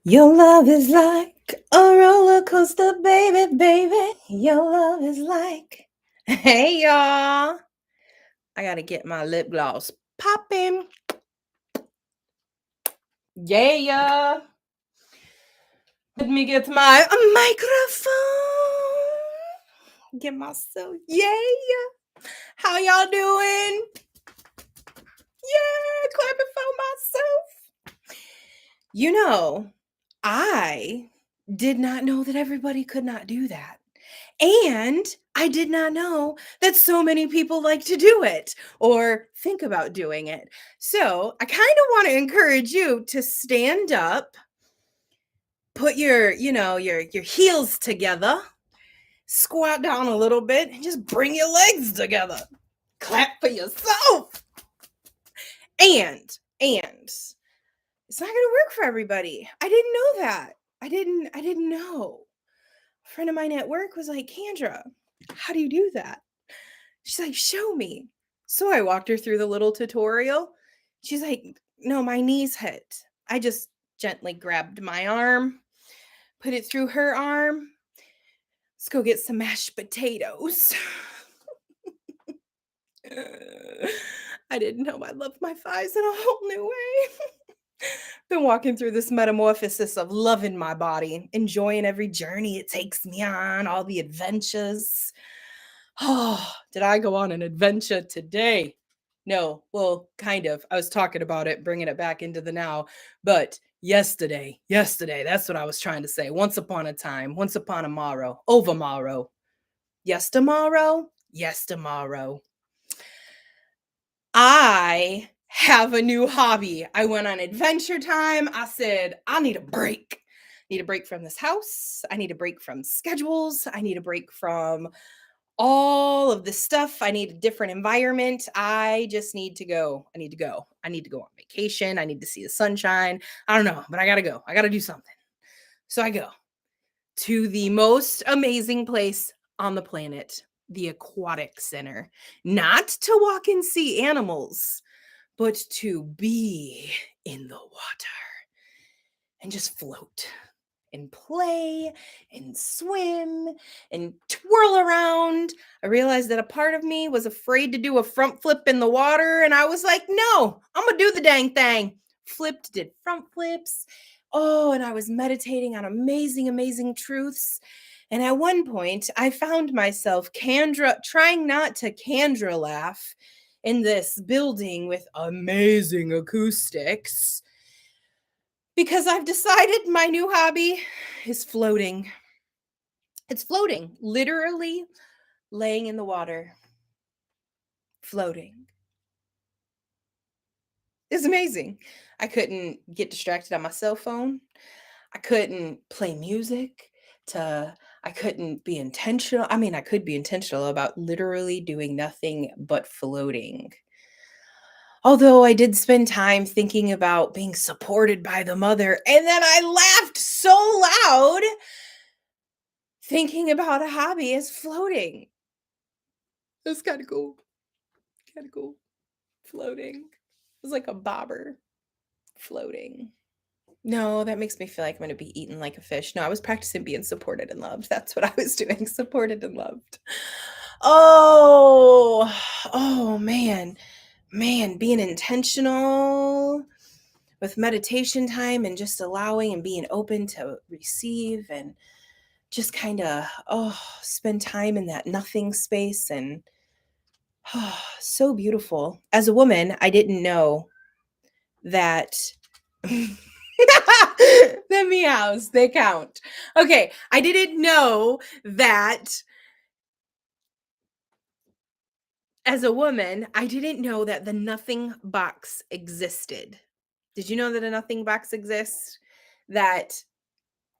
Your love is like a roller coaster, baby, baby. Your love is like. Hey, y'all. I gotta get my lip gloss popping. Yeah. Let me get my microphone. Get myself. Yeah. How y'all doing? Yeah. Clapping for myself. You know, I did not know that everybody could not do that. And I did not know that so many people like to do it or think about doing it. So I kind of want to encourage you to stand up, put your heels together, squat down a little bit, and just bring your legs together. Clap for yourself. And it's not gonna work for everybody. I didn't know that. I didn't know. A friend of mine at work was like, Kendra, how do you do that? She's like, show me. So I walked her through the little tutorial. She's like, no, my knees hit. I just gently grabbed my arm, put it through her arm. Let's go get some mashed potatoes. I didn't know I loved my thighs in a whole new way. Been walking through this metamorphosis of loving my body, enjoying every journey it takes me on, all the adventures. Oh, did I go on an adventure today? No, well, kind of. I was talking about it, bringing it back into the now. But yesterday, that's what I was trying to say. Once upon a time, once upon a morrow, over morrow. Yes, tomorrow? Yes, tomorrow. I have a new hobby. I went on adventure time. I said, I need a break. Need a break from this house. I need a break from schedules. I need a break from all of this stuff. I need a different environment. I just need to go. I need to go. I need to go on vacation. I need to see the sunshine. I don't know, but I got to go. I got to do something. So I go to the most amazing place on the planet, the aquatic center, not to walk and see animals, but to be in the water and just float and play and swim and twirl around. I realized that a part of me was afraid to do a front flip in the water. And I was like, no, I'm going to do the dang thing. Flipped, did front flips. Oh, and I was meditating on amazing, amazing truths. And at one point, I found myself trying not to Candra laugh in this building with amazing acoustics because I've decided my new hobby is floating. It's floating, literally laying in the water, floating. It's amazing. I couldn't get distracted on my cell phone. I couldn't play music I couldn't be intentional. I mean, I could be intentional about literally doing nothing but floating. Although I did spend time thinking about being supported by the mother, and then I laughed so loud thinking about a hobby as floating. It's kinda cool. Kinda cool. Floating. It's like a bobber floating. No, that makes me feel like I'm gonna be eaten like a fish. No, I was practicing being supported and loved. That's what I was doing, supported and loved. Oh, oh man. Man, being intentional with meditation time and just allowing and being open to receive and just kind of spend time in that nothing space and so beautiful. As a woman, I didn't know that the meows, they count. Okay, I didn't know that as a woman, I didn't know that the nothing box existed. Did you know that a nothing box exists? That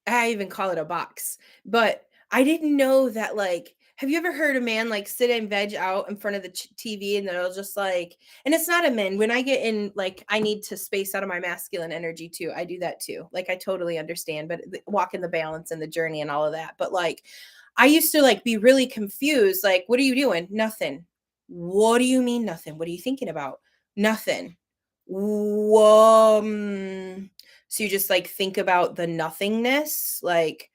I even call it a box, but I didn't know that, like, have you ever heard a man like sit and veg out in front of the TV and they'll just like, and it's not a man. When I get in, like, I need to space out of my masculine energy too. I do that too. Like, I totally understand, but walking the balance and the journey and all of that. But like, I used to like be really confused. Like, what are you doing? Nothing. What do you mean nothing? What are you thinking about? Nothing. Um, So you just like think about the nothingness, like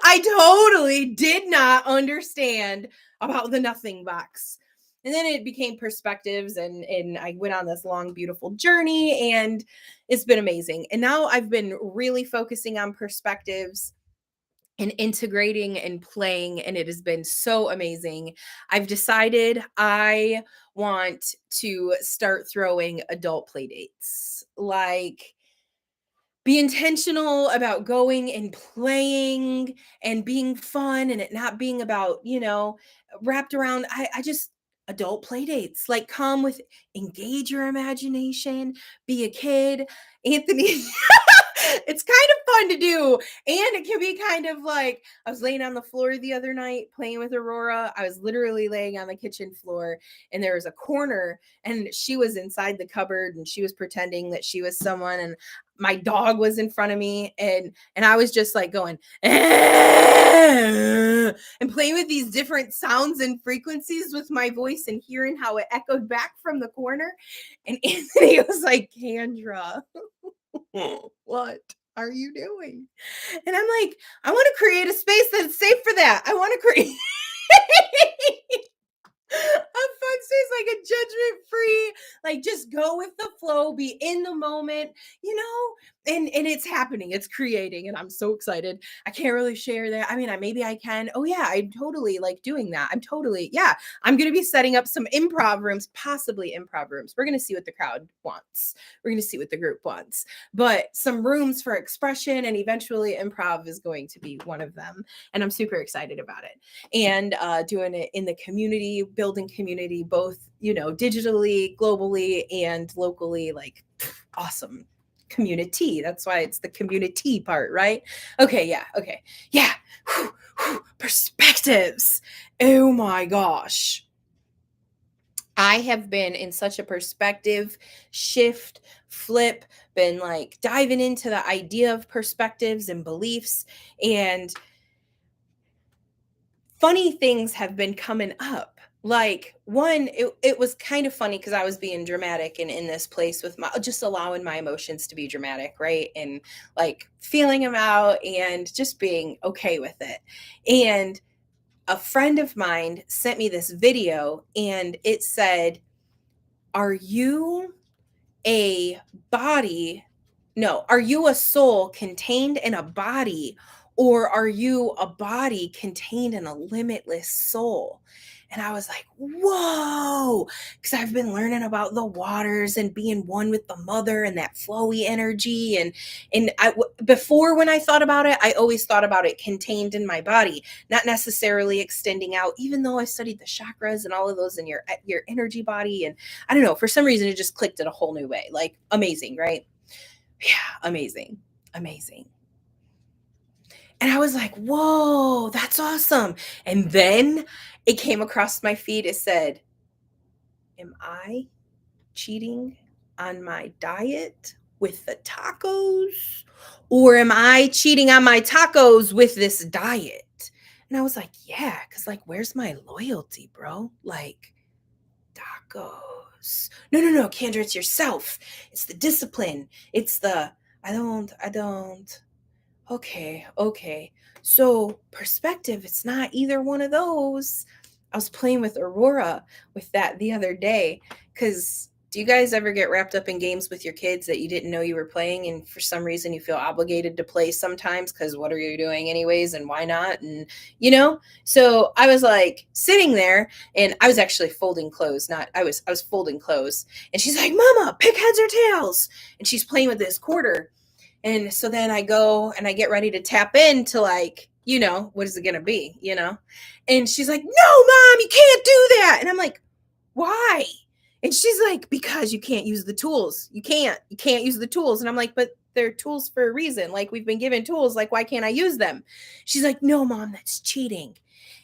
I totally did not understand about the nothing box. And then it became perspectives, and I went on this long beautiful journey, and it's been amazing. And now I've been really focusing on perspectives and integrating and playing, and it has been so amazing. I've decided I want to start throwing adult play dates. Like, be intentional about going and playing and being fun, and it not being about, wrapped around I just adult play dates. Like, come with, engage your imagination, be a kid. Anthony, it's kind of fun to do, and it can be kind of like, I was laying on the floor the other night playing with Aurora. I was literally laying on the kitchen floor, and there was a corner, and she was inside the cupboard, and she was pretending that she was someone, and my dog was in front of me, and I was just like going and playing with these different sounds and frequencies with my voice and hearing how it echoed back from the corner. And Anthony was like, Kendra, what are you doing? And I'm like, I want to create a space that's safe for that. I want to create a fun space, like a judgment free, like just go with the flow, be in the moment, and it's happening, it's creating, and I'm so excited. I can't really share that. I mean, maybe I can. Oh yeah, I'm totally like doing that. Yeah, I'm gonna be setting up some improv rooms, possibly improv rooms. We're gonna see what the crowd wants. We're gonna see what the group wants. But some rooms for expression, and eventually improv is going to be one of them. And I'm super excited about it. And doing it in the community, building community, both, digitally, globally, and locally. Like, awesome. Community. That's why it's the community part, right? Okay, yeah, okay. Yeah. Whew, whew. Perspectives. Oh my gosh. I have been in such a perspective shift, flip, been like diving into the idea of perspectives and beliefs, and funny things have been coming up. Like, one, it was kind of funny because I was being dramatic and in this place with my, just allowing my emotions to be dramatic, right? And like feeling them out and just being okay with it. And a friend of mine sent me this video, and it said, are you a body? No, are you a soul contained in a body, or are you a body contained in a limitless soul? And I was like, whoa, because I've been learning about the waters and being one with the mother and that flowy energy. And before, when I thought about it, I always thought about it contained in my body, not necessarily extending out, even though I studied the chakras and all of those in your energy body. And I don't know, for some reason, it just clicked in a whole new way. Like, amazing, right? Yeah, amazing. Amazing. And I was like, whoa, that's awesome. And then it came across my feed. It said, am I cheating on my diet with the tacos? Or am I cheating on my tacos with this diet? And I was like, yeah, because like, where's my loyalty, bro? Like, tacos. No, Kendra, it's yourself. It's the discipline. It's the, I don't. Okay. So perspective, it's not either one of those. I was playing with Aurora with that the other day, because do you guys ever get wrapped up in games with your kids that you didn't know you were playing, and for some reason you feel obligated to play sometimes because what are you doing anyways, and why not? And so I was like sitting there, and I was actually folding clothes, not I was folding clothes, and she's like, Mama, pick heads or tails, and she's playing with this quarter. And so then I go and I get ready to tap into, like, what is it going to be, And she's like, no, Mom, you can't do that. And I'm like, why? And she's like, because you can't use the tools. You can't use the tools. And I'm like, but they're tools for a reason. Like, we've been given tools. Like, why can't I use them? She's like, no, Mom, that's cheating.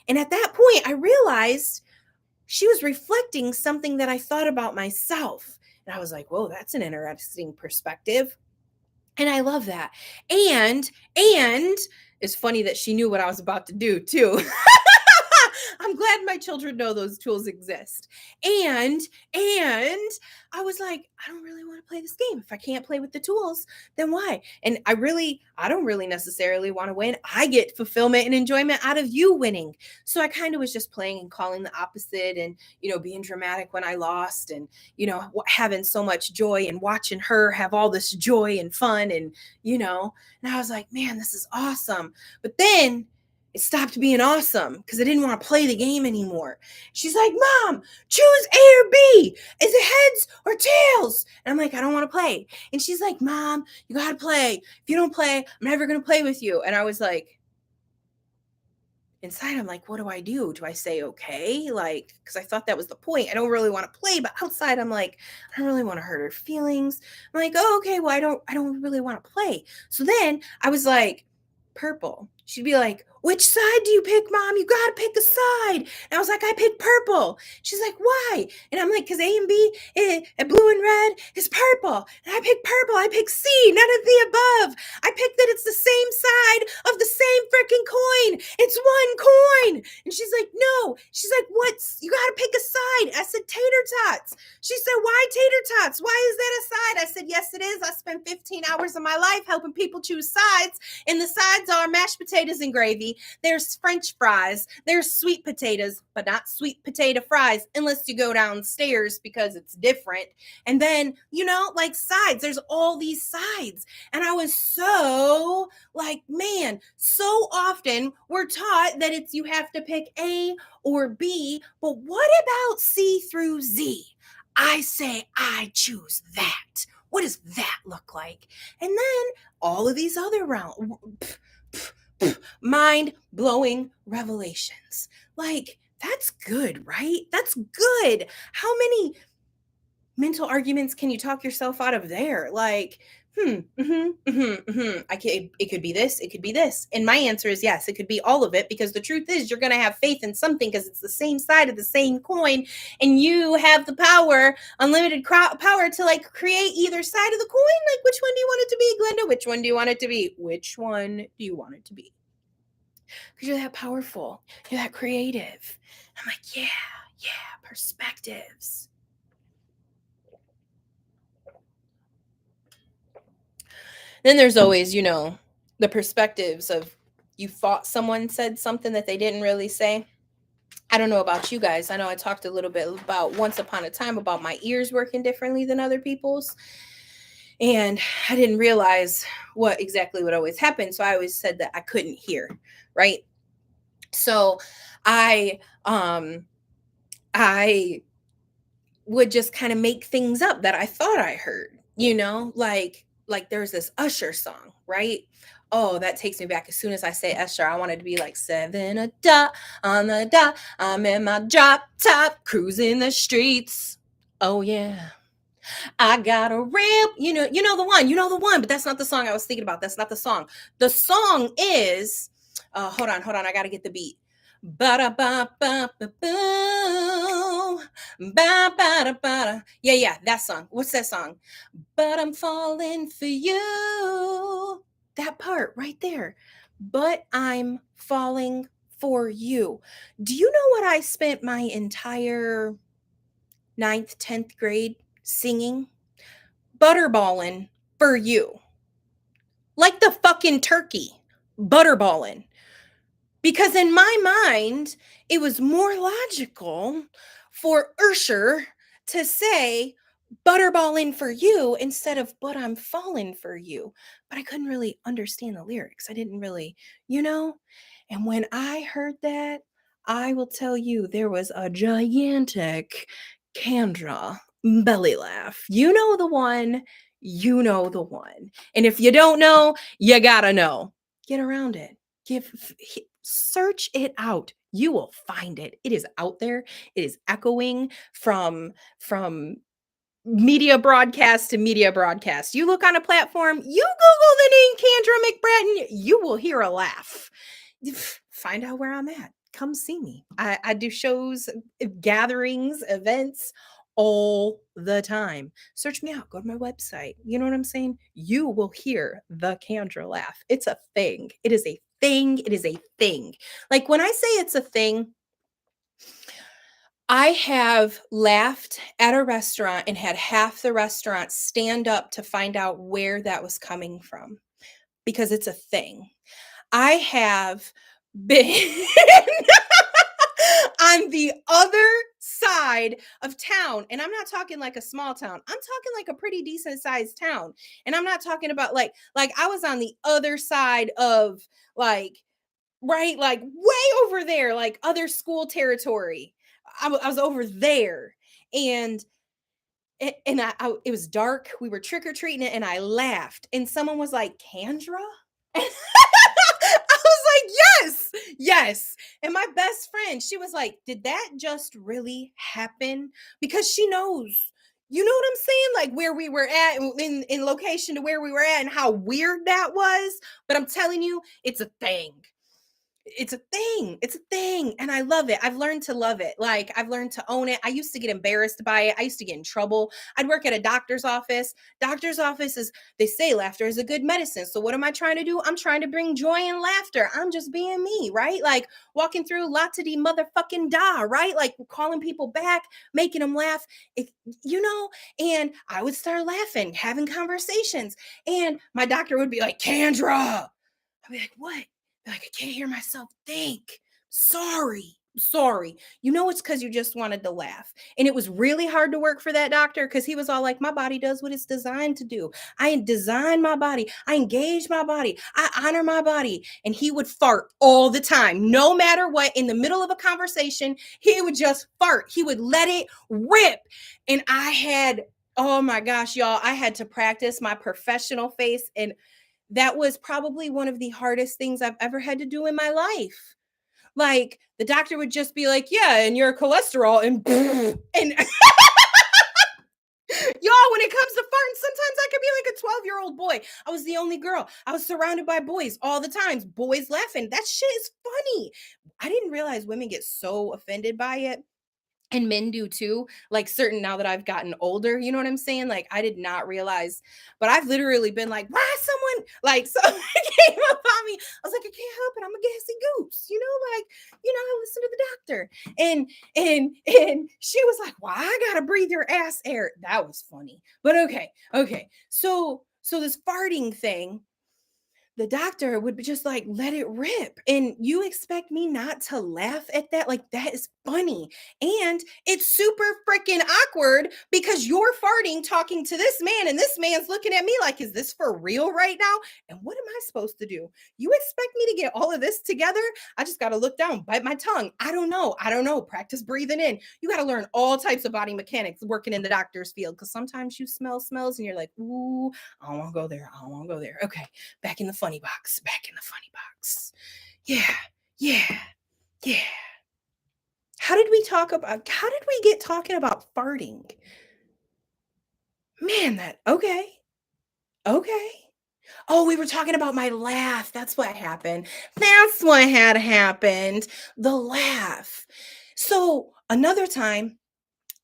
And at that point, I realized she was reflecting something that I thought about myself. And I was like, whoa, that's an interesting perspective. And I love that. And it's funny that she knew what I was about to do too. I'm glad my children know those tools exist. And and I was like, I don't really want to play this game. If I can't play with the tools, then why? And I don't really necessarily want to win. I get fulfillment and enjoyment out of you winning. So I kind of was just playing and calling the opposite and, being dramatic when I lost and, having so much joy and watching her have all this joy and fun and I was like, man, this is awesome. But then it stopped being awesome because I didn't want to play the game anymore. She's like, Mom, choose A or B. Is it heads or tails? And I'm like, I don't want to play. And she's like, Mom, you got to play. If you don't play, I'm never going to play with you. And I was like, inside, I'm like, what do I do? Do I say okay? Like, because I thought that was the point. I don't really want to play, but outside, I'm like, I don't really want to hurt her feelings. I'm like, oh, okay, well, I don't really want to play. So then I was like, purple. She'd be like, which side do you pick, Mom? You gotta pick a side. And I was like, I pick purple. She's like, why? And I'm like, because A and B, and blue and red is purple. And I pick purple. I pick C, none of the above. I picked that it's the same side of the same freaking coin. It's one coin. And she's like, no. She's like, what's, you got to pick a side. I said, tater tots. She said, why tater tots? Why is that a side? I said, yes, it is. I spent 15 hours of my life helping people choose sides. And the sides are mashed potatoes and gravy. There's French fries. There's sweet potatoes, but not sweet potato fries unless you go downstairs because it's different. And then, like sides, there's all these sides. And I was so like, man, so often we're taught that you have to pick A or B, but what about C through Z? I say I choose that. What does that look like? And then all of these other mind-blowing revelations. Like, that's good, right? That's good. How many mental arguments can you talk yourself out of there? Like, it could be this, it could be this. And my answer is yes, it could be all of it, because the truth is you're going to have faith in something because it's the same side of the same coin, and you have the power, unlimited power to like create either side of the coin. Like, which one do you want it to be, Glenda? Which one do you want it to be? Which one do you want it to be? Because you're that powerful, you're that creative. I'm like, yeah, perspectives. Then there's always, the perspectives of you thought someone said something that they didn't really say. I don't know about you guys. I know I talked a little bit about once upon a time about my ears working differently than other people's. And I didn't realize what always happened. So I always said that I couldn't hear, right? So I would just kind of make things up that I thought I heard, like there's this Usher song, right? Oh, that takes me back. As soon as I say Usher, I wanted to be like 7 a dot on the dot. I'm in my drop top, cruising the streets. Oh yeah. I got a ramp. You know the one, but that's not the song I was thinking about. That's not the song. The song is, hold on. I got to get the beat. Yeah, that song. What's that song? But I'm falling for you. That part right there. But I'm falling for you. Do you know what I spent my entire 9th, 10th grade singing? Butterballing for you. Like the fucking turkey. Butterballing. Because in my mind, it was more logical for Usher to say, butterballin' for you instead of but I'm falling for you. But I couldn't really understand the lyrics. I didn't really, you know? And when I heard that, I will tell you there was a gigantic Kendra belly laugh. You know the one, you know the one. And if you don't know, you gotta know. Get around it. Search it out. You will find it. It is out there. It is echoing from media broadcast to media broadcast. You look on a platform, you Google the name Kendra McBratton, you will hear a laugh. Find out where I'm at. Come see me. I do shows, gatherings, events all the time. Search me out. Go to my website. You know what I'm saying? You will hear the Kendra laugh. It's a thing. It is a thing. It is a thing. Like when I say it's a thing, I have laughed at a restaurant and had half the restaurant stand up to find out where that was coming from because it's a thing. I have been on the other side of town, and I'm not talking like a small town. I'm talking like a pretty decent sized town. And I'm not talking about like I was on the other side of like right like way over there like other school territory. I was over there and it was dark. We were trick or treating and I laughed and someone was like, "Kendra?" I was like, "Yes, yes." And my best friend, she was like, "Did that just really happen?" Because she knows. You know what I'm saying? Like where we were at in location to where we were at and how weird that was. But I'm telling you, it's a thing. It's a thing. It's a thing. And I love it. I've learned to love it. Like I've learned to own it. I used to get embarrassed by it. I used to get in trouble. I'd work at a doctor's office. Doctor's office is, they say laughter is a good medicine. So what am I trying to do? I'm trying to bring joy and laughter. I'm just being me, right? Like walking through lots of the motherfucking da, right? Like calling people back, making them laugh. If, you know, and I would start laughing, having conversations. And my doctor would be like, "Kendra." I'd be like, "What?" Like, "I can't hear myself think. Sorry. Sorry." You know, it's because you just wanted to laugh. And it was really hard to work for that doctor because he was all like, "My body does what it's designed to do. I design my body. I engage my body. I honor my body." And he would fart all the time, no matter what. In the middle of a conversation, he would just fart. He would let it rip. And I had, oh my gosh, y'all, I had to practice my professional face. And that was probably one of the hardest things I've ever had to do in my life. Like the doctor would just be like, "Yeah, and your cholesterol," and and y'all, when it comes to farting, sometimes I could be like a 12-year-old boy. I was the only girl. I was surrounded by boys all the times. Boys laughing. That shit is funny. I didn't realize women get so offended by it and men do too, like certain now that I've gotten older, you know what I'm saying? Like I did not realize, but I've literally been like, "Why someone like someone came up on me?" I was like, "I can't help it. I'm a gassy goose." I listen to the doctor. And she was like, "Why I gotta breathe your ass air?" That was funny. But okay, okay. So this farting thing, the doctor would be just like, "Let it rip." And you expect me not to laugh at that? Like, that is funny. And it's super freaking awkward because you're farting talking to this man, and this man's looking at me like, "Is this for real right now?" And what am I supposed to do? You expect me to get all of this together? I just got to look down, bite my tongue. I don't know. I don't know. Practice breathing in. You got to learn all types of body mechanics working in the doctor's field because sometimes you smell smells and you're like, "Ooh, I don't want to go there. I don't want to go there." Okay, back in the funny box, back in the funny box. Yeah, yeah, yeah. How did we get talking about farting? Man, that okay. Okay. Oh, we were talking about my laugh. That's what happened. That's what had happened. The laugh. So another time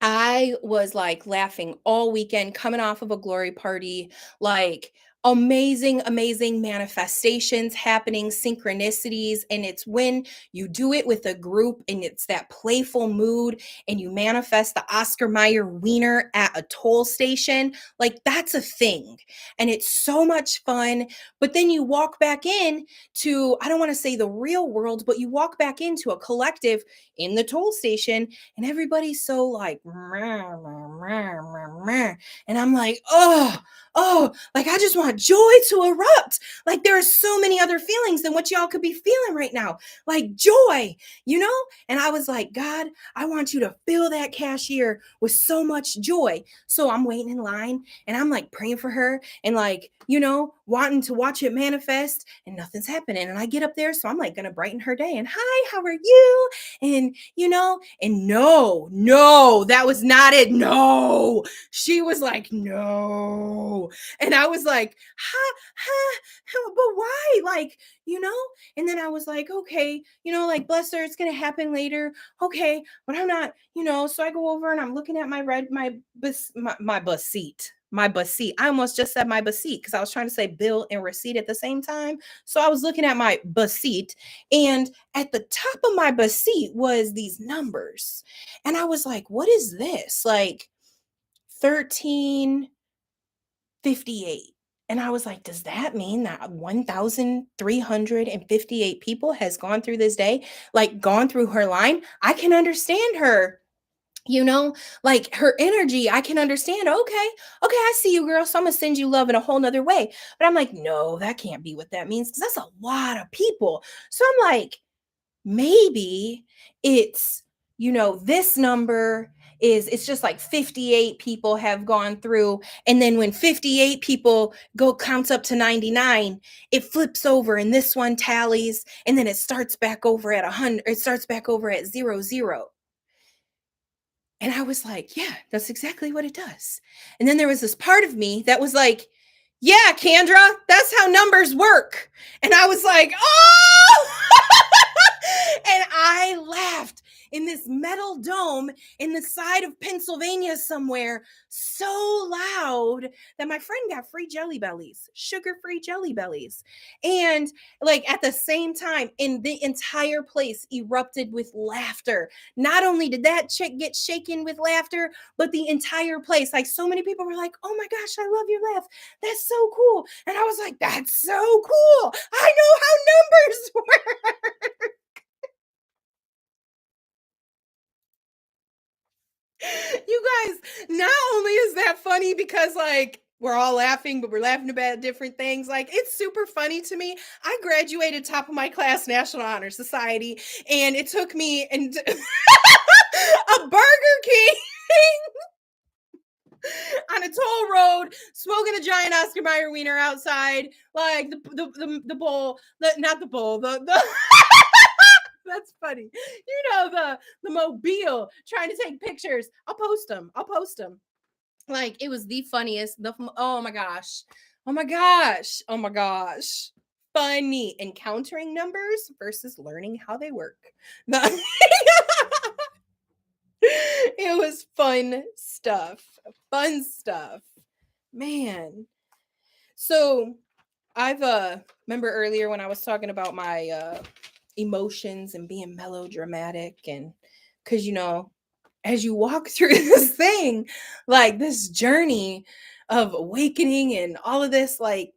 I was like laughing all weekend, coming off of a glory party, like amazing, amazing manifestations happening, synchronicities. And it's when you do it with a group and it's that playful mood and you manifest the Oscar Mayer wiener at a toll station. Like that's a thing. And it's so much fun. But then you walk back in to, I don't want to say the real world, but you walk back into a collective in the toll station and everybody's so like "Meh, meh, meh, meh," and I'm like, oh, like I just want joy to erupt. Like there are so many other feelings than what y'all could be feeling right now, like joy, you know. And I was like, "God, I want you to fill that cashier with so much joy." So I'm waiting in line and I'm like praying for her and like, wanting to watch it manifest, and nothing's happening. And I get up there, so I'm like gonna brighten her day and, "Hi, how are you?" And no, no, that was not it. No, she was like, "No." And I was like, but why? Like, you know? And then I was like, "Okay, like, bless her, it's going to happen later." Okay. But I'm not, so I go over and I'm looking at my bus seat. my receipt. I almost just said my receipt because I was trying to say bill and receipt at the same time. So I was looking at my receipt, and at the top of my receipt was these numbers. And I was like, what is this? Like 1358. And I was like, does that mean that 1,358 people has gone through this day, like gone through her line? I can understand her, you know, like her energy. I can understand. Okay, okay, I see you, girl. So I'm gonna send you love in a whole nother way. But I'm like, no, that can't be what that means because that's a lot of people. So I'm like, maybe it's, this number is, it's just like 58 people have gone through, and then when 58 people go counts up to 99, it flips over and this one tallies, and then it starts back over at 100, it starts back over at 00. And I was like, yeah, that's exactly what it does. And then there was this part of me that was like, yeah, Kendra, that's how numbers work. And I was like, oh, and I laughed in this metal dome in the side of Pennsylvania somewhere so loud that my friend got free Jelly Bellies, sugar-free Jelly Bellies. And like at the same time, and the entire place erupted with laughter. Not only did that chick get shaken with laughter, but the entire place, like so many people were like, oh my gosh, I love your laugh. That's so cool. And I was like, that's so cool. I know how numbers work. You guys, not only is that funny because like we're all laughing, but we're laughing about different things. Like it's super funny to me. I graduated top of my class, National Honor Society, and it took me and a Burger King on a toll road, smoking a giant Oscar Mayer wiener outside, like the bowl, not the bowl, the that's funny. The mobile, trying to take pictures. I'll post them. I'll post them. Like it was the funniest. Oh my gosh. Oh my gosh. Oh my gosh. Funny encountering numbers versus learning how they work. It was fun stuff. Fun stuff. Man. So I've remember earlier when I was talking about my emotions and being melodramatic, and because as you walk through this thing, like this journey of awakening and all of this, like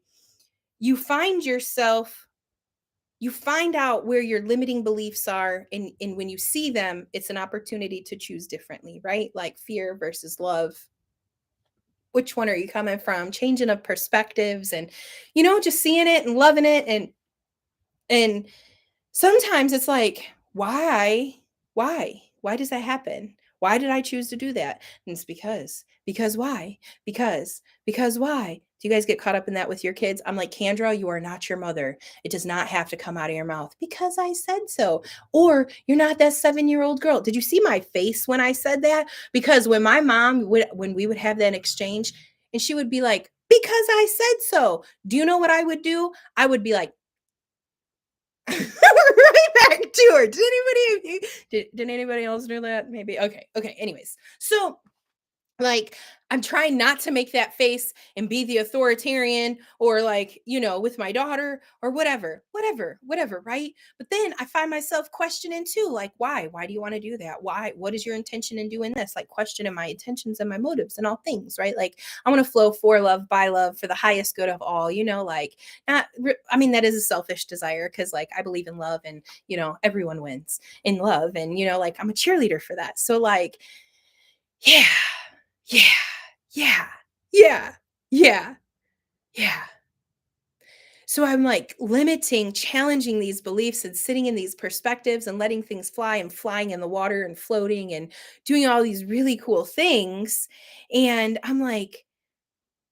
you find yourself, you find out where your limiting beliefs are, and when you see them, it's an opportunity to choose differently, right? Like fear versus love. Which one are you coming from? Changing of perspectives, and just seeing it and loving it, and sometimes it's like, why does that happen? Why did I choose to do that? And it's because why? Because why? Do you guys get caught up in that with your kids? I'm like, Kendra, you are not your mother. It does not have to come out of your mouth because I said so. Or you're not that 7-year-old girl. Did you see my face when I said that? Because when my mom would, when we would have that exchange, and she would be like, because I said so. Do you know what I would do? I would be like, right back to her. Did anybody else do that? Maybe. Okay. Okay. Anyways. So like I'm trying not to make that face and be the authoritarian, or like with my daughter or whatever, right? But then I find myself questioning too, like why do you want to do that? Why? What is your intention in doing this? Like questioning my intentions and my motives and all things, right? Like I want to flow for love, by love, for the highest good of all, like not I mean, that is a selfish desire because like I believe in love, and everyone wins in love, and like I'm a cheerleader for that. So like, yeah, yeah, yeah, yeah, yeah, yeah. So I'm like limiting, challenging these beliefs and sitting in these perspectives and letting things fly and flying in the water and floating and doing all these really cool things. And I'm like,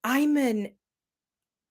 I'm an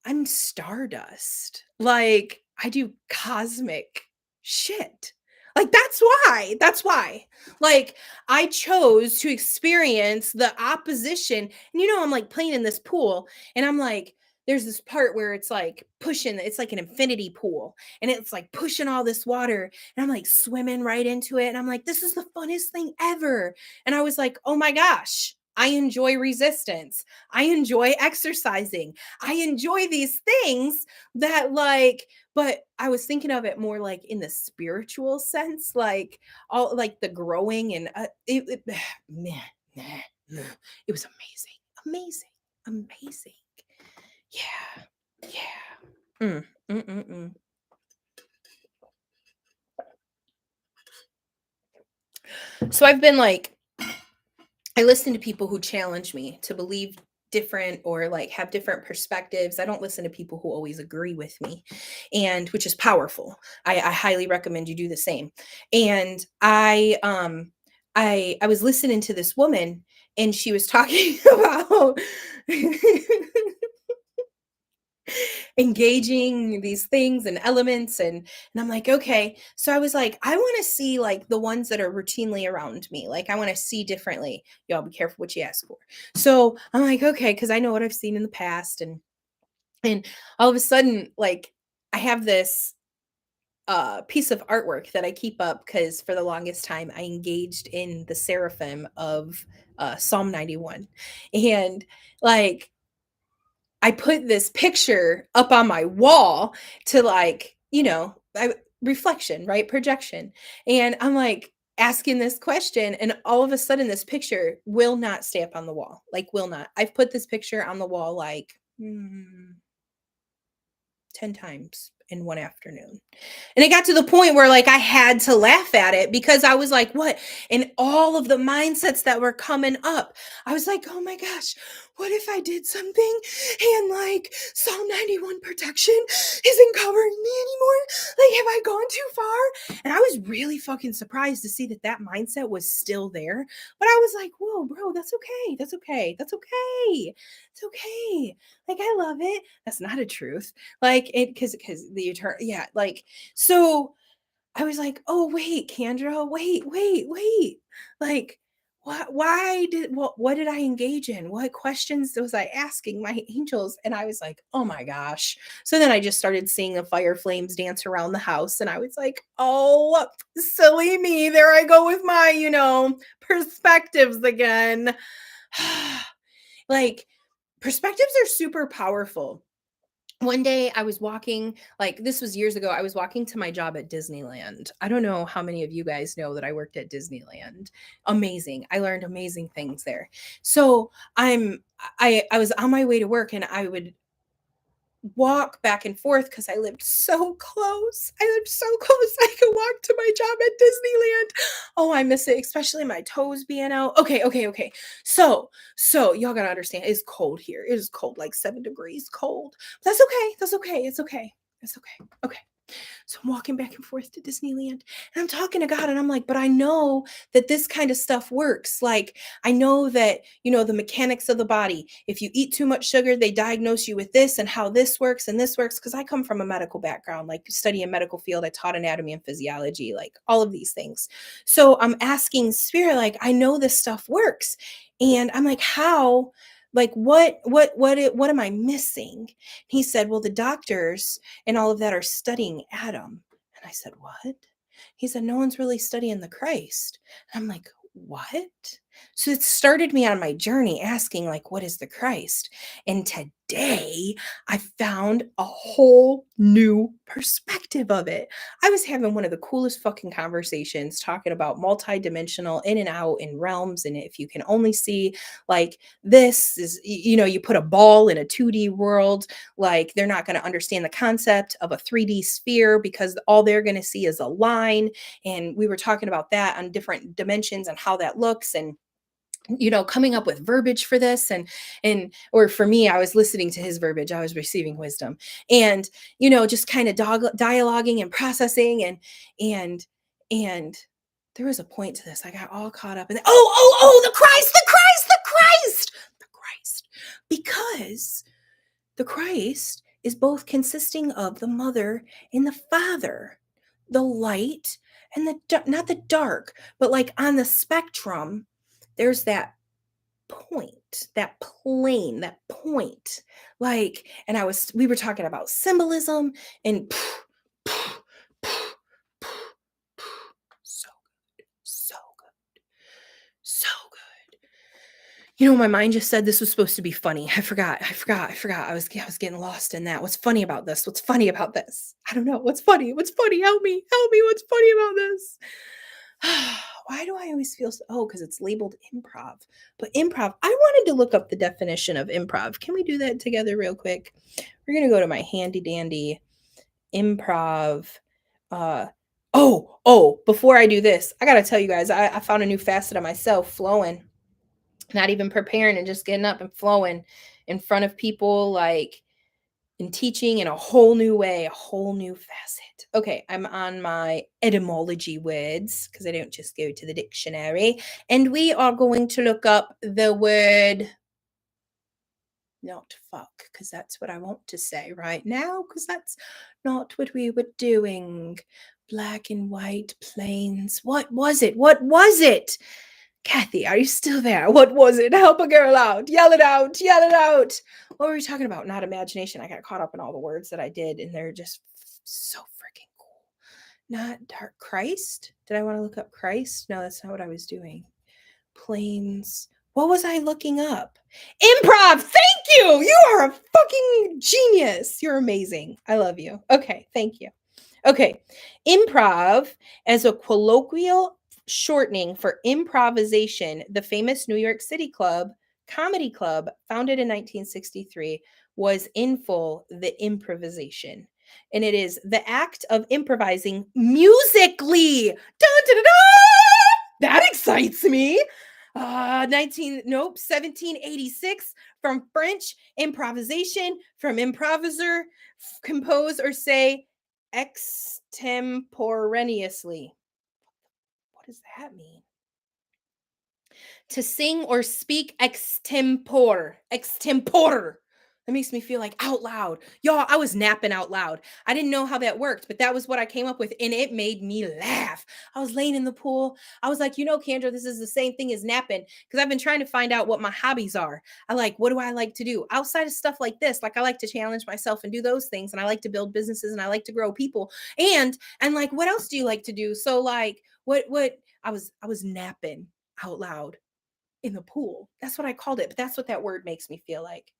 I'm stardust. Like, I do cosmic shit. Like, that's why. That's why. Like, I chose to experience the opposition. And I'm like playing in this pool, and I'm like, there's this part where it's like pushing, it's like an infinity pool, and it's like pushing all this water, and I'm like swimming right into it. And I'm like, this is the funnest thing ever. And I was like, oh my gosh. I enjoy resistance. I enjoy exercising. I enjoy these things that like, but I was thinking of it more like in the spiritual sense, like all like the growing and meh, meh, meh. It was amazing, amazing. Yeah, yeah. Mm, mm, mm. So I've been like, I listen to people who challenge me to believe different or like have different perspectives. I don't listen to people who always agree with me, and which is powerful. I highly recommend you do the same. And I was listening to this woman and she was talking about engaging these things and elements and I'm like, okay. So I was like, I want to see like the ones that are routinely around me. Like I want to see differently. Y'all be careful what you ask for. So I'm like, okay, because I know what I've seen in the past and all of a sudden, like I have this piece of artwork that I keep up because for the longest time I engaged in the seraphim of Psalm 91. And like I put this picture up on my wall to like, reflection, right? Projection. And I'm like asking this question, and all of a sudden, this picture will not stay up on the wall. Like, will not. I've put this picture on the wall like 10 times in one afternoon. And it got to the point where like I had to laugh at it because I was like, what? And all of the mindsets that were coming up, I was like, oh my gosh, what if I did something and like Psalm 91 protection isn't covering me anymore? Like, have I gone too far? And I was really fucking surprised to see that that mindset was still there. But I was like, whoa, bro, that's okay. That's okay. That's okay. It's okay. Like, I love it. That's not a truth. Like, it, because the eternal, yeah, like, so I was like, "Oh, wait, Kendra, wait. Like, why did what did I engage in? What questions was I asking my angels?" And I was like, "Oh my gosh." So then I just started seeing the fire flames dance around the house and I was like, "Oh, silly me. There I go with my, perspectives again." Like, perspectives are super powerful. One day I was walking, like this was years ago, I was walking to my job at Disneyland. I don't know how many of you guys know that I worked at Disneyland. Amazing. I learned amazing things there. So I was on my way to work and I would walk back and forth because I lived so close. I lived so close. I could walk to my job at Disneyland. Oh, I miss it, especially my toes being out. Okay. So y'all gotta understand, it's cold here. It is cold, like 7 degrees cold. That's okay. That's okay. It's okay. It's okay. Okay. So I'm walking back and forth to Disneyland and I'm talking to God and I'm like, but I know that this kind of stuff works. Like, I know that, the mechanics of the body. If you eat too much sugar, they diagnose you with this and how this works and this works. Cause I come from a medical background, like studying medical field. I taught anatomy and physiology, like all of these things. So I'm asking spirit, like, I know this stuff works. And I'm like, how? Like what am I missing? He said, well, the doctors and all of that are studying Adam. And I said, what? He said, no one's really studying the Christ. And I'm like, what? So it started me on my journey asking, like, what is the Christ? And today I found a whole new perspective of it. I was having one of the coolest fucking conversations talking about multidimensional in and out in realms. And if you can only see, like, this is, you put a ball in a 2D world, like they're not going to understand the concept of a 3D sphere because all they're going to see is a line. And we were talking about that on different dimensions and how that looks and coming up with verbiage for this and or for me, I was listening to his verbiage, I was receiving wisdom and just kind of dialoguing and processing and and there was a point to this. I got all caught up in the Christ, because the Christ is both consisting of the mother and the father, the light and not the dark, but like on the spectrum, there's that point, that plane, that point. Like, and we were talking about symbolism and so good, so good, so good. My mind just said this was supposed to be funny. I forgot. I was getting lost in that. What's funny about this? What's funny about this? I don't know. What's funny? What's funny? Help me. Help me. What's funny about this? Why do I always feel so, oh, because it's labeled improv. But improv, I wanted to look up the definition of improv. Can we do that together real quick? We're gonna go to my handy dandy improv. Uh before I do this, I gotta tell you guys, I found a new facet of myself, flowing, not even preparing and just getting up and flowing in front of people, like in teaching in a whole new way, a whole new facet. Okay, I'm on my etymology words because I don't just go to the dictionary. And we are going to look up the word not fuck, because that's what I want to say right now, because that's not what we were doing. Black and white planes. What was it? What was it? Kathy, are you still there? What was it? Help a girl out. Yell it out. Yell it out. What were we talking about? Not imagination. I got caught up in all the words that I did, and they're just so freaking cool. Not dark Christ. Did I want to look up Christ? No, that's not what I was doing. Planes. What was I looking up? Improv. Thank you. You are a fucking genius. You're amazing. I love you. Okay. Thank you. Okay. Improv as a colloquial shortening for improvisation, the famous New York City comedy club, founded in 1963, was in full the improvisation. And it is the act of improvising musically. Dun, dun, dun, dun! That excites me. 1786, from French improvisation, from improviser, compose or say extemporaneously. What does that mean? To sing or speak extempore. That makes me feel like out loud. Y'all, I was napping out loud. I didn't know how that worked, but that was what I came up with, and it made me laugh. I was laying in the pool. I was like, Kendra, this is the same thing as napping, because I've been trying to find out what my hobbies are. What do I like to do outside of stuff like this? Like, I like to challenge myself and do those things, and I like to build businesses, and I like to grow people. And like, what else do you like to do? So like, what I was napping out loud in the pool. That's what I called it, but that's what that word makes me feel like.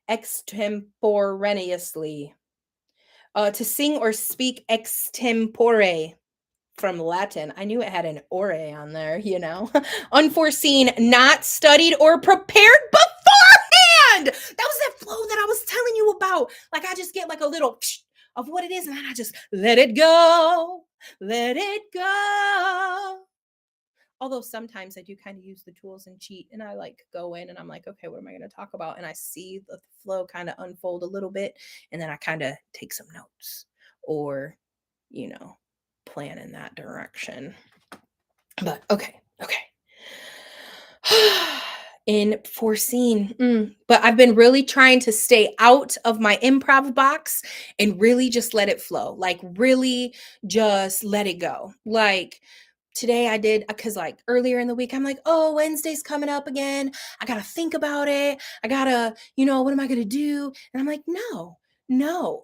Extemporaneously. To sing or speak extempore, from Latin. I knew it had an ore on there. Unforeseen, not studied or prepared beforehand. That was that flow that I was telling you about. Like, I just get like a little of what it is, and then I just let it go. Let it go. Although sometimes I do kind of use the tools and cheat, and I like go in and I'm like, okay, what am I going to talk about? And I see the flow kind of unfold a little bit, and then I kind of take some notes or, plan in that direction. But okay. In foreseen. But I've been really trying to stay out of my improv box and really just let it flow. Like, really just let it go. Like, today I did, because like earlier in the week, I'm like, oh, Wednesday's coming up again. I got to think about it. I got to, what am I going to do? And I'm like, no.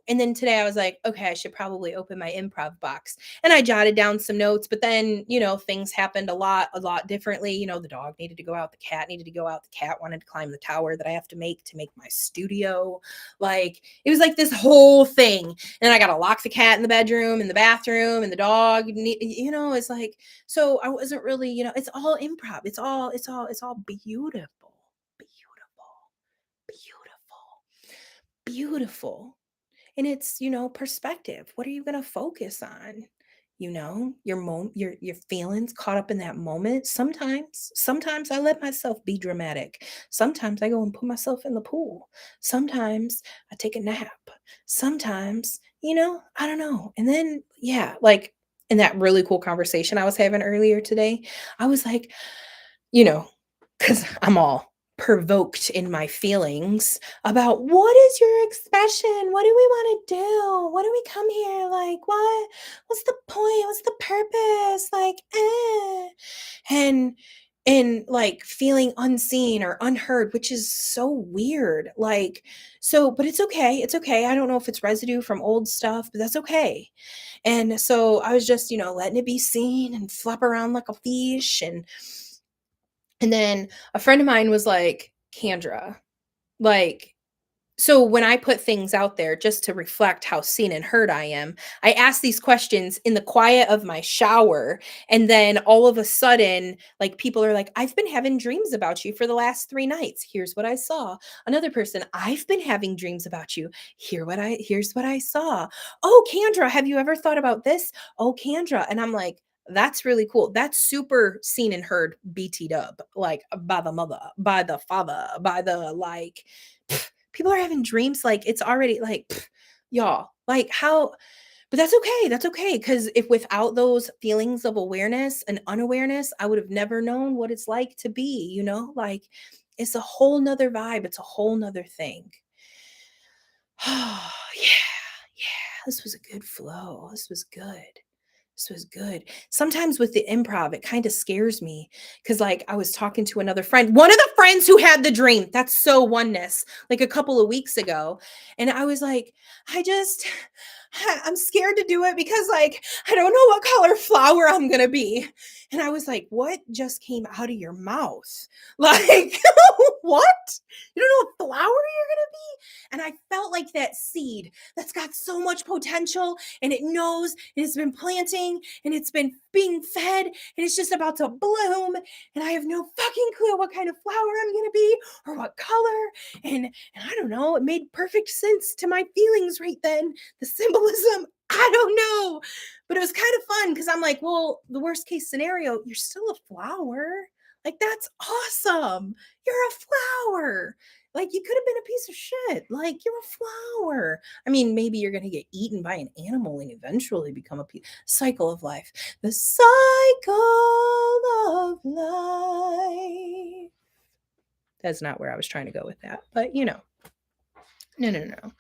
And then today I was like, okay, I should probably open my improv box. And I jotted down some notes, but then, things happened a lot differently. The dog needed to go out. The cat needed to go out. The cat wanted to climb the tower that I have to make my studio. Like, it was like this whole thing. And I got to lock the cat in the bedroom, in the bathroom, and the dog, it's like, so I wasn't really, it's all improv. It's all beautiful, beautiful. And it's, perspective. What are you going to focus on? Your feelings caught up in that moment. Sometimes I let myself be dramatic. Sometimes I go and put myself in the pool. Sometimes I take a nap. Sometimes, I don't know. And then, yeah, like in that really cool conversation I was having earlier today, I was like, because I'm all provoked in my feelings about, what is your expression? What do we want to do? What do we come here? Like, what's the point? What's the purpose? Like, and like feeling unseen or unheard, which is so weird. Like, so, but it's okay. It's okay. I don't know if it's residue from old stuff, but that's okay. And so I was just, letting it be seen and flop around like a fish. And And then a friend of mine was like, "Kendra, like, so when I put things out there just to reflect how seen and heard I am, I ask these questions in the quiet of my shower. And then all of a sudden, like people are like, I've been having dreams about you for the last 3 nights. Here's what I saw. Another person, I've been having dreams about you. Here's what I saw. Oh, Kendra, have you ever thought about this? Oh, Kendra. And I'm like, that's really cool. That's super seen and heard BT dub, like by the mother, by the father, by the like people are having dreams like it's already like y'all like how but that's okay because if without those feelings of awareness and unawareness I would have never known what it's like to be, like it's a whole nother vibe, it's a whole nother thing. Oh yeah, this was a good flow, this was good. This was good. Sometimes with the improv, it kind of scares me because, like, I was talking to another friend, one of the friends who had the dream. That's so oneness, like a couple of weeks ago. And I was like, I just, I'm scared to do it because, like, I don't know what color flower I'm going to be. And I was like, what just came out of your mouth? Like, what? You don't know what flower you're going to be? And I felt like that seed that's got so much potential and it knows and it's been planting and it's been being fed and it's just about to bloom and I have no fucking clue what kind of flower I'm going to be or what color and I don't know, it made perfect sense to my feelings right then, the symbolism, I don't know, but it was kind of fun because I'm like, well, the worst case scenario, you're still a flower, like that's awesome, you're a flower, like you could have been a piece of shit, like you're a flower. I mean, maybe you're going to get eaten by an animal and eventually become a cycle of life. The cycle of life. That's not where I was trying to go with that, but no, no, no,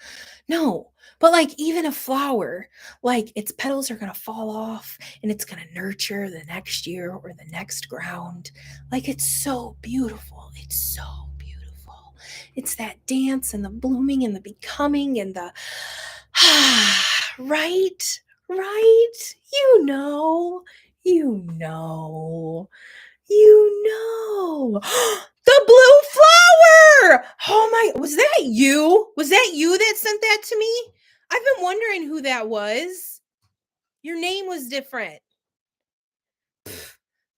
no. But like even a flower, like its petals are going to fall off and it's going to nurture the next year or the next ground. Like it's so beautiful. It's so beautiful. It's that dance and the blooming and the becoming and the right, right. You know, you know. You know. The blue flower! Oh my, was that you? Was that you that sent that to me? I've been wondering who that was. Your name was different.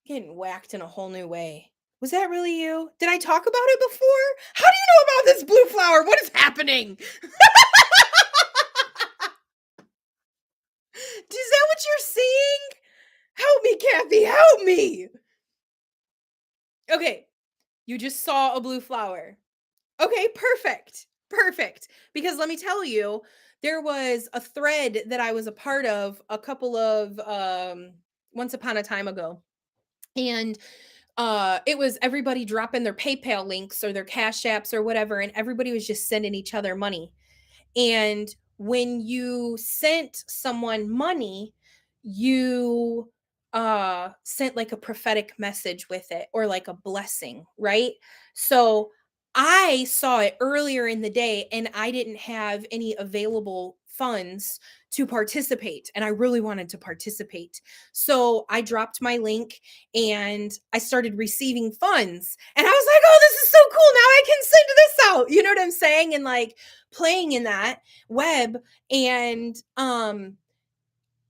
Getting whacked in a whole new way. Was that really you? Did I talk about it before? How do you know about this blue flower? What is happening? Is that what you're seeing? Help me, Kathy, help me. Okay, you just saw a blue flower. Okay, perfect. Perfect. Because let me tell you, there was a thread that I was a part of a couple of once upon a time ago. And it was everybody dropping their PayPal links or their Cash Apps or whatever and everybody was just sending each other money. And when you sent someone money, you sent like a prophetic message with it or like a blessing, right? So I saw it earlier in the day and I didn't have any available funds to participate and I really wanted to participate. So I dropped my link and I started receiving funds and I was like, "Oh, this is so cool. Now I can send this out." You know what I'm saying? And like playing in that web and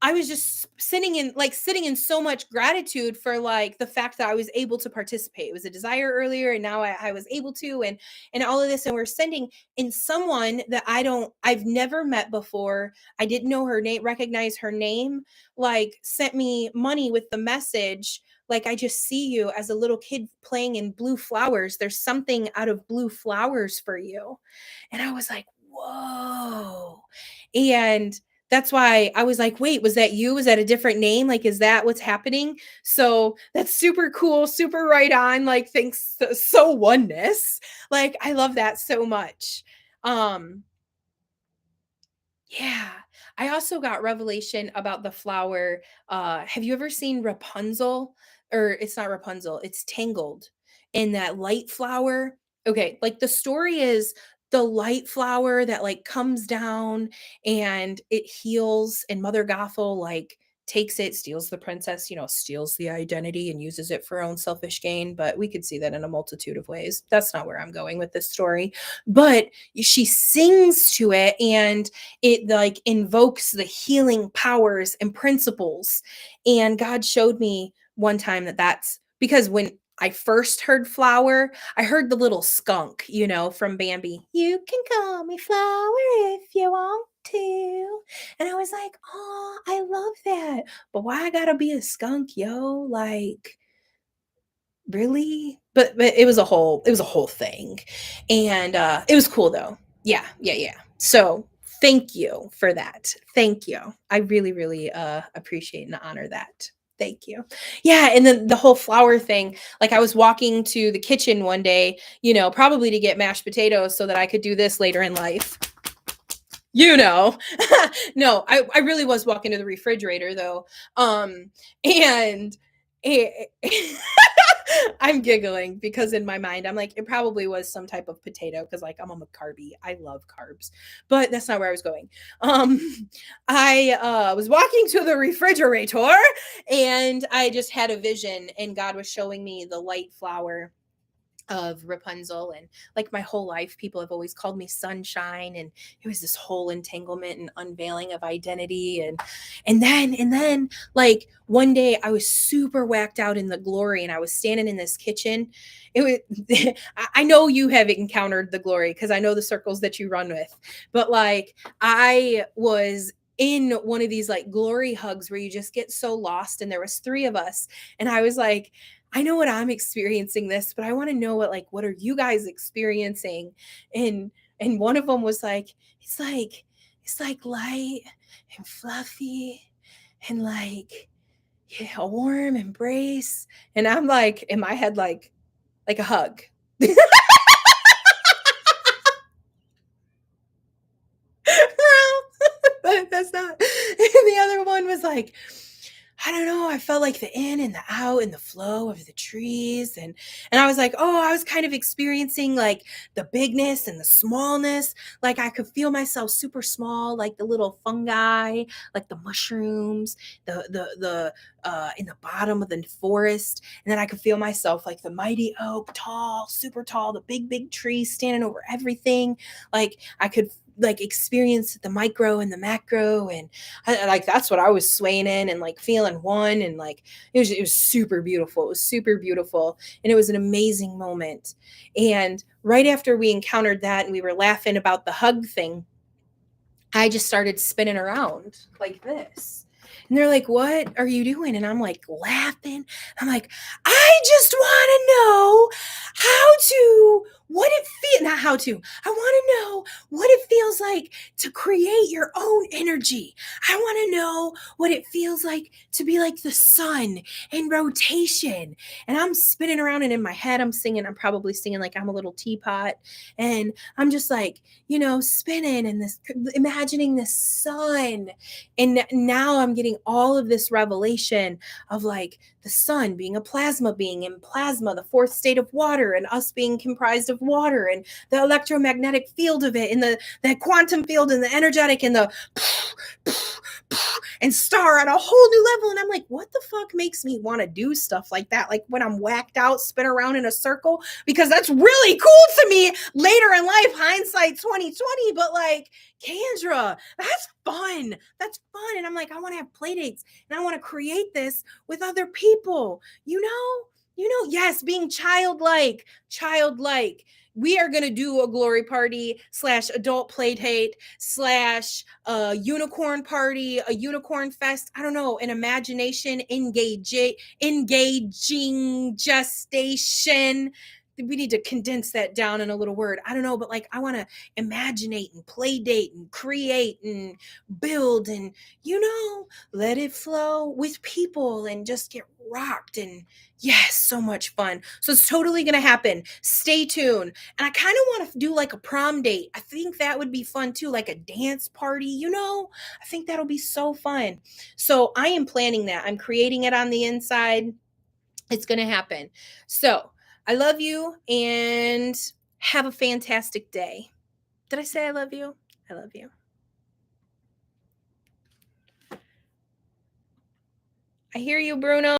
I was just sitting in so much gratitude for like the fact that I was able to participate. It was a desire earlier and now I was able to and all of this and we're sending in someone that I've never met before. I didn't know her name, recognize her name, like sent me money with the message like I just see you as a little kid playing in blue flowers. There's something out of blue flowers for you. And I was like, "Whoa." And that's why I was like, "Wait, was that you? Was that a different name? Like, is that what's happening?" So that's super cool, super right on. Like, thanks, so oneness. Like, I love that so much. Um, yeah. I also got revelation about the flower. Have you ever seen Rapunzel? Or it's not Rapunzel, it's Tangled in that light flower. Okay, like the story is the light flower that like comes down and it heals and Mother Gothel like takes it, steals the princess, steals the identity and uses it for her own selfish gain. But we could see that in a multitude of ways. That's not where I'm going with this story. But she sings to it, and it like invokes the healing powers and principles. And God showed me one time that that's because when I first heard flower, I heard the little skunk, from Bambi. You can call me flower if you want to. And I was like, oh, I love that. But why I gotta be a skunk, yo? Like, really? But it was a whole thing. And it was cool though. Yeah, yeah, yeah. So thank you for that. Thank you. I really, really appreciate and honor that. Thank you. Yeah, and then the whole flower thing, like I was walking to the kitchen one day, probably to get mashed potatoes so that I could do this later in life. You know. No, I really was walking to the refrigerator though. And it, I'm giggling because in my mind I'm like, it probably was some type of potato because like I'm a carby. I love carbs, but that's not where I was going. Um, I was walking to the refrigerator and I just had a vision, and God was showing me the light flower of Rapunzel. And like my whole life people have always called me sunshine, and it was this whole entanglement and unveiling of identity. And then like one day I was super whacked out in the glory, and I was standing in this kitchen. It was I know you have encountered the glory because I know the circles that you run with, but like I was in one of these like glory hugs where you just get so lost, and there was three of us, and I was like, I know what I'm experiencing this, but I want to know what are you guys experiencing? And one of them was like, it's like light and fluffy and like, yeah, a warm embrace. And I'm like in my head like a hug. But that's not. And the other one was like, I don't know. I felt like the in and the out and the flow of the trees. And I was like, oh, I was kind of experiencing like the bigness and the smallness. Like I could feel myself super small, like the little fungi, like the mushrooms, the in the bottom of the forest. And then I could feel myself like the mighty oak, tall, super tall, the big trees standing over everything. Like I could like experience the micro and the macro, and like that's what I was swaying in and like feeling one. And like it was super beautiful. It was super beautiful, and it was an amazing moment. And right after we encountered that and we were laughing about the hug thing, I just started spinning around like this. And they're like, what are you doing? And I'm like laughing. I'm like, I just want to know what it feels, not how to, I want to know what it feels like to create your own energy. I want to know what it feels like to be like the sun in rotation. And I'm spinning around, and in my head, I'm probably singing like I'm a little teapot. And I'm just like, spinning and this imagining the sun. And now I'm getting all of this revelation of like the sun being a plasma being, and plasma, the fourth state of water, and us being comprised of water, and the electromagnetic field of it, and the quantum field, and the energetic, and the and star on a whole new level. And I'm like, what the fuck makes me want to do stuff like that? Like when I'm whacked out, spin around in a circle, because that's really cool to me later in life, hindsight 2020. But like, Kendra, that's fun. That's fun. And I'm like, I want to have play dates, and I want to create this with other people, yes, being childlike. We are going to do a glory party / adult play date / unicorn party, a unicorn fest. I don't know, an imagination engaging gestation. We need to condense that down in a little word. I don't know, but like I want to imaginate and play date and create and build and let it flow with people and just get rocked. And yes, so much fun. So it's totally going to happen. Stay tuned. And I kind of want to do like a prom date. I think that would be fun too, like a dance party, I think that'll be so fun. So I am planning that. I'm creating it on the inside. It's going to happen. So I love you and have a fantastic day. Did I say I love you? I love you. I hear you, Bruno.